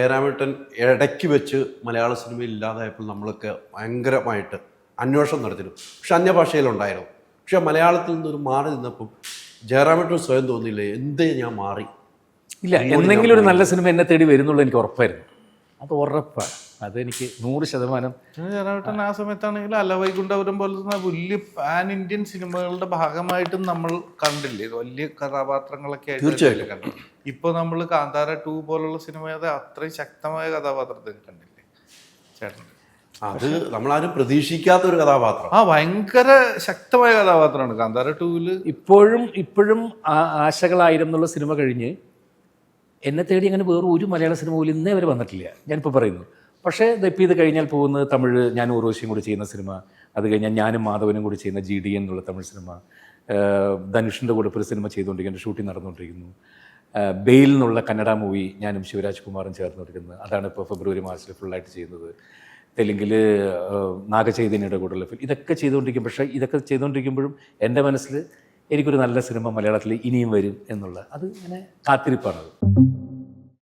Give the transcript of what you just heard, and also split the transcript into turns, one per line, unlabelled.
ജയറാമേട്ടൻ ഇടയ്ക്ക് വെച്ച് മലയാള സിനിമയിൽ ഇല്ലാതായപ്പോൾ നമ്മളൊക്കെ ഭയങ്കരമായിട്ട് അന്വേഷണം നടത്തിയിരുന്നു. പക്ഷെ അന്യഭാഷയിലുണ്ടായിരുന്നു. പക്ഷെ മലയാളത്തിൽ നിന്നൊരു മാറി നിന്നപ്പം ജയറാമേട്ടൻ സ്വയം തോന്നിയില്ലേ, എന്തേ ഞാൻ മാറി?
ഇല്ല, എന്തെങ്കിലും ഒരു നല്ല സിനിമ എന്നെ തേടി വരുന്നുള്ളൂ എനിക്ക് ഉറപ്പായിരുന്നു. അത് ഉറപ്പാണ്, അതെനിക്ക് 100%.
ജയറാമേട്ടൻ ആ സമയത്താണെങ്കിൽ അലവൈകുണ്ഠപുരം പോലത്തെ വലിയ പാൻ ഇന്ത്യൻ സിനിമകളുടെ ഭാഗമായിട്ടും നമ്മൾ കണ്ടില്ലേ, വലിയ കഥാപാത്രങ്ങളൊക്കെ ആയിട്ട് കണ്ടു. ഇപ്പൊ നമ്മൾ കാന്താര 2 പോലുള്ള സിനിമ അത്രയും ശക്തമായ കഥാപാത്രത്തെ കണ്ടില്ലേ ചേട്ടൻ?
അത് നമ്മളാരും പ്രതീക്ഷിക്കാത്ത ഒരു കഥാപാത്രം.
ഭയങ്കര ശക്തമായ കഥാപാത്രമാണ് കാന്താര 2-ല്.
ഇപ്പോഴും ആശകളായിരുന്നുള്ള സിനിമ കഴിഞ്ഞ് എന്നെ തേടി അങ്ങനെ വേറെ ഒരു മലയാള സിനിമ പോലും ഇന്നേ വരെ വന്നിട്ടില്ല, ഞാനിപ്പോൾ പറയുന്നു. പക്ഷേ ഇപ്പം ഇത് കഴിഞ്ഞാൽ പോകുന്നത് തമിഴ്, ഞാൻ ഉർവശിയും കൂടി ചെയ്യുന്ന സിനിമ, അത് കഴിഞ്ഞാൽ ഞാനും മാധവനും കൂടി ചെയ്യുന്ന GD എന്നുള്ള തമിഴ് സിനിമ, ധനുഷിൻ്റെ കൂടെ ഇപ്പോൾ ഒരു സിനിമ ചെയ്തുകൊണ്ടിരിക്കുന്ന ഷൂട്ടിംഗ് നടന്നുകൊണ്ടിരിക്കുന്നു. ബെയിൽ എന്നുള്ള കന്നഡ മൂവി ഞാനും ശിവരാജ് കുമാറും ചേർന്നുകൊണ്ടിരിക്കുന്നത്, അതാണ് ഇപ്പോൾ ഫെബ്രുവരി മാർച്ചിൽ ഫുള്ളായിട്ട് ചെയ്യുന്നത്. തെലുങ്കിൽ നാഗചൈതന്യയുടെ കൂടെയുള്ള ഫിലിം, ഇതൊക്കെ ചെയ്തുകൊണ്ടിരിക്കും. പക്ഷേ ഇതൊക്കെ ചെയ്തുകൊണ്ടിരിക്കുമ്പോഴും എൻ്റെ മനസ്സിൽ എനിക്കൊരു നല്ല സിനിമ മലയാളത്തിൽ ഇനിയും വരും എന്നുള്ള അത് ഇങ്ങനെ കാത്തിരിപ്പാണത്.